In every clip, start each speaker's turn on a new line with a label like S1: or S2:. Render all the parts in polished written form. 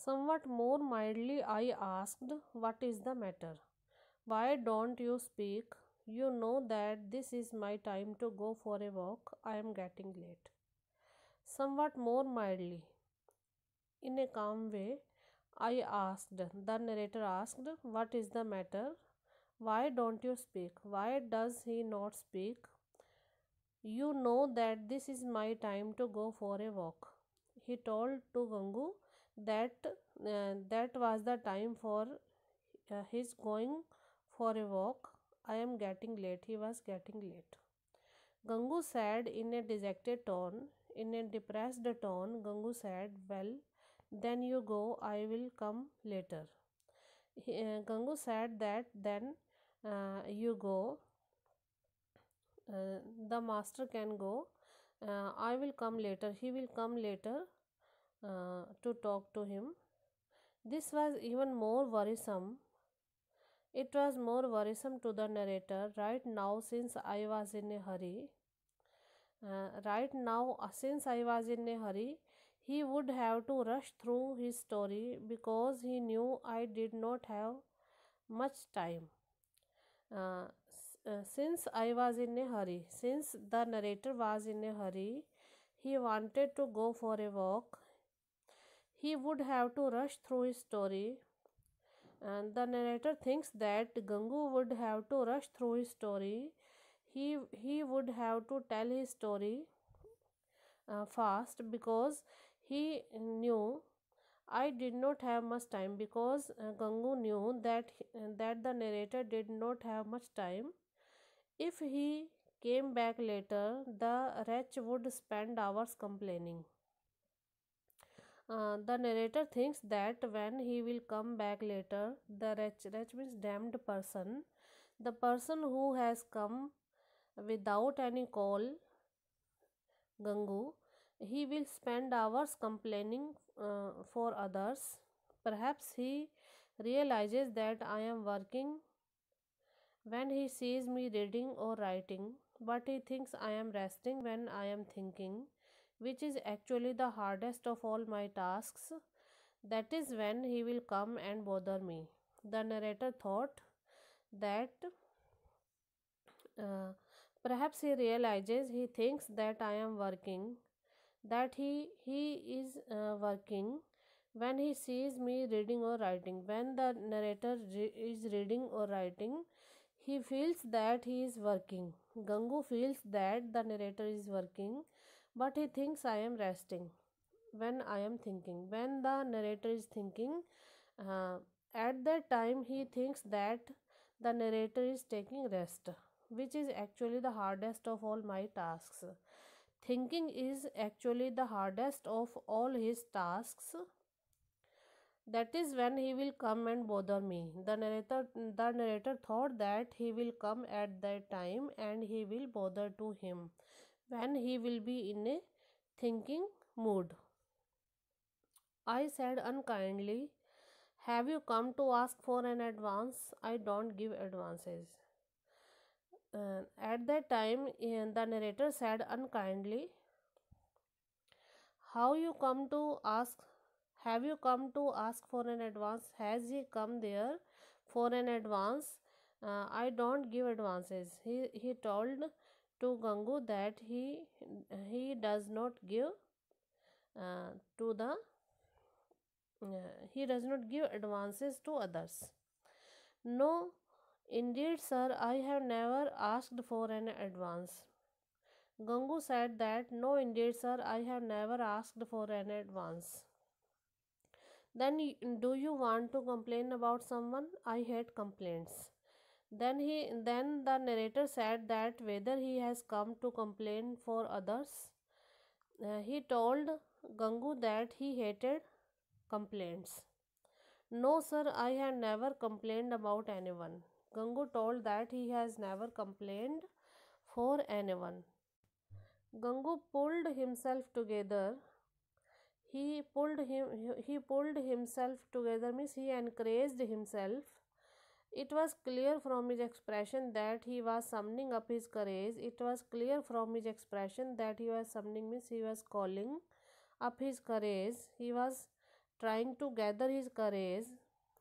S1: Somewhat more mildly, I asked, "What is the matter? Why don't you speak? You know that this is my time to go for a walk. I am getting late." Somewhat more mildly, in a calm way, I asked. The narrator asked, "What is the matter? Why don't you speak? Why does he not speak? You know that this is my time to go for a walk." He told to Gangu that was the time for his going for a walk. "I am getting late." He was getting late. Gangu said in a dejected tone, in a depressed tone, Gangu said, "Well, then you go, I will come later." Gangu said that then you go, the master can go, I will come later, he will come later to talk to him. This was even more worrisome. It was more worrisome to the narrator right now since I was in a hurry. Since I was in a hurry, he would have to rush through his story because he knew I did not have much time. Since I was in a hurry, since the narrator was in a hurry, he wanted to go for a walk. He would have to rush through his story. And the narrator thinks that Gangu would have to rush through his story. He would have to tell his story fast because he knew I did not have much time, because Gangu knew that the narrator did not have much time. If he came back later, the wretch would spend hours complaining. The narrator thinks that when he will come back later, the wretch means damned person, the person who has come without any call, Gangu, he will spend hours complaining for others. Perhaps he realizes that I am working when he sees me reading or writing, but he thinks I am resting when I am thinking, which is actually the hardest of all my tasks. That is when he will come and bother me. The narrator thought that perhaps he realizes, he thinks that I am working, that he is working when he sees me reading or writing. When the narrator is reading or writing, he feels that he is working. Gangu feels that the narrator is working, but he thinks I am resting when I am thinking. When the narrator is thinking, at that time he thinks that the narrator is taking rest, which is actually the hardest of all my tasks. Thinking is actually the hardest of all his tasks. That is when he will come and bother me. The narrator thought that he will come at that time and he will bother to him when he will be in a thinking mood. I said unkindly, "Have you come to ask for an advance? I don't give advances." At that time, the narrator said unkindly, "How you come to ask? Have you come to ask for an advance? Has he come there for an advance? I don't give advances." He told to Gangu that he does not give to the he does not give advances to others. "No, indeed, sir, I have never asked for an advance." Gangu said that, "No, indeed, sir, I have never asked for an advance." "Then do you want to complain about someone? I hate complaints." Then the narrator said that whether he has come to complain for others. He told Gangu that he hated complaints. "No, sir, I have never complained about anyone." Gangu told that he has never complained for anyone. Gangu pulled himself together. He pulled himself together means he encouraged himself. It was clear from his expression that he was summoning up his courage. It was clear from his expression that he was summoning means he was calling up his courage. He was trying to gather his courage,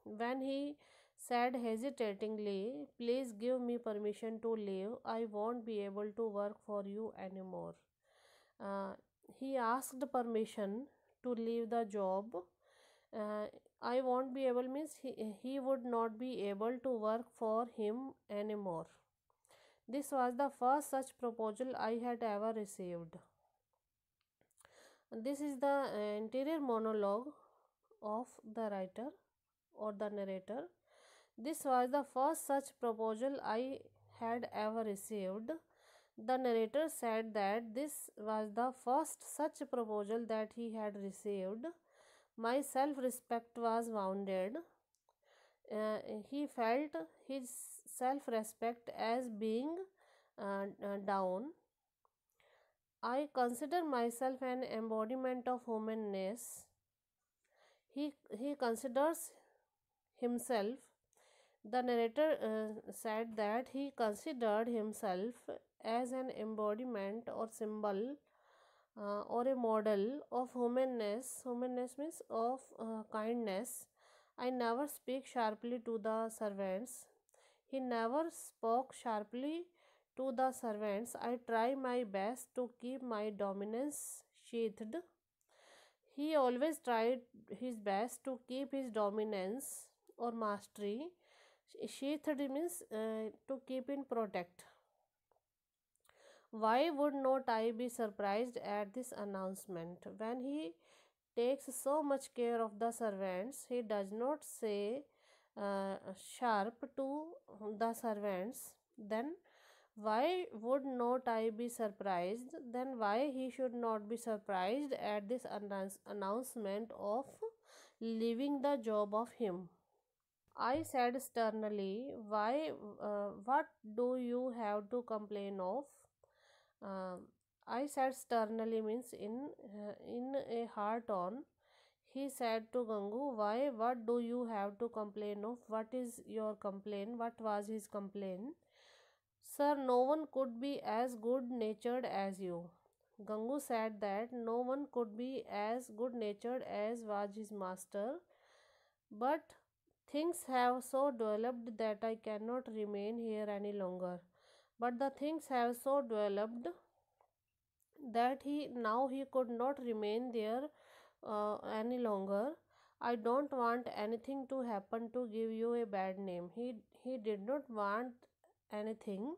S1: when he said hesitatingly, "Please give me permission to leave. I won't be able to work for you anymore." Uh, he asked permission to leave the job. Uh, I won't be able means he would not be able to work for him anymore. This was the first such proposal I had ever received. This is the interior monologue of the writer or the narrator. This was the first such proposal I had ever received. The narrator said that this was the first such proposal that he had received. My self respect was wounded. He felt his self respect as being down. I consider myself an embodiment of humanness. He considers himself. The narrator said that he considered himself as an embodiment or symbol or a model of humanness. Humanness means of kindness. I never speak sharply to the servants. He never spoke sharply to the servants. I try my best to keep my dominance sheathed. He always tried his best to keep his dominance or mastery. Sheathed means to keep in protect. Why would not I be surprised at this announcement? When he takes so much care of the servants, he does not say sharp to the servants. Then why would not I be surprised? Then why he should not be surprised at this announcement of leaving the job of him? I said sternly, "Why? What do you have to complain of?" Um, I said sternly means in a hard tone. He said to Gangu, "Why? What do you have to complain of? What is your complaint?" What was his complaint? "Sir, no one could be as good natured as you." Gangu said that no one could be as good natured as was his master, but things have so developed that I cannot remain here any longer. But the things have so developed that he could not remain there any longer. I don't want anything to happen to give you a bad name. He did not want anything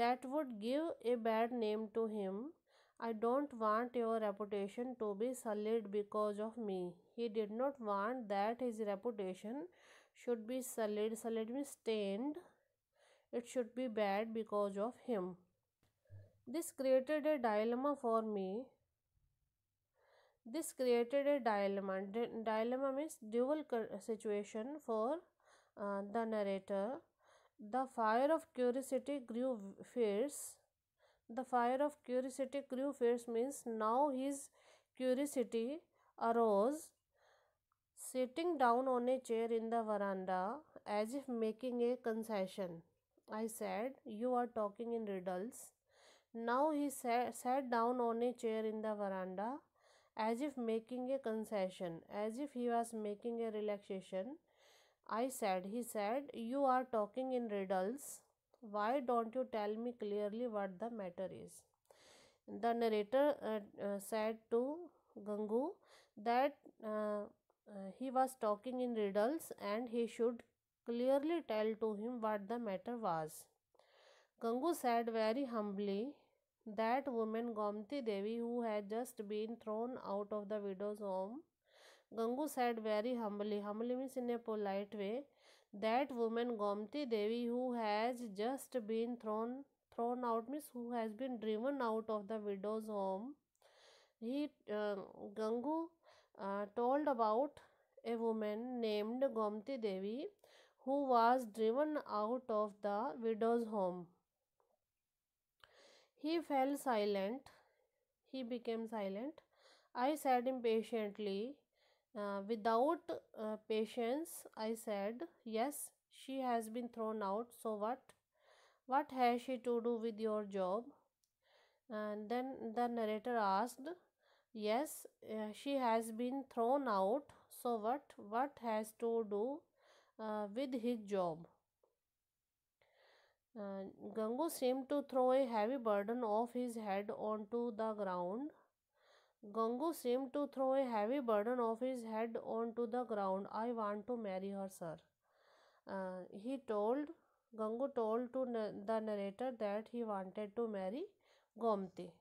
S1: that would give a bad name to him. I don't want your reputation to be sullied because of me. He did not want that his reputation should be sullied. Sullied means stained. It should be bad because of him. This created a dilemma for me. This created a dilemma. Dilemma means dual situation for the narrator. The fire of curiosity grew fierce. The fire of curiosity grew fierce means now his curiosity arose. Sitting down on a chair in the veranda as if making a concession, I said, "You are talking in riddles." Now he sat down on a chair in the veranda as if making a concession, as if he was making a relaxation. He said, "You are talking in riddles. Why don't you tell me clearly what the matter is?" The narrator said to Gangu that he was talking in riddles and he should clearly tell to him what the matter was. Gangu said very humbly, "That woman Gomti Devi who had just been thrown out of the widow's home." Gangu said very humbly, humbly means in a polite way, "That woman Gomti Devi who has just been thrown out means who has been driven out of the widow's home." He Gangu told about a woman named Gomti Devi who was driven out of the widow's home. He fell silent. He became silent. I said impatiently, without patience, I said, "Yes, she has been thrown out. So what? What has she to do with your job?" And then the narrator asked, "Yes, she has been thrown out. So what has to do with his job? Gangu seemed to throw a heavy burden off his head onto the ground. Gangu seemed to throw a heavy burden off his head onto the ground. I want to marry her, sir. He told Gangu told to the narrator that he wanted to marry Gomti.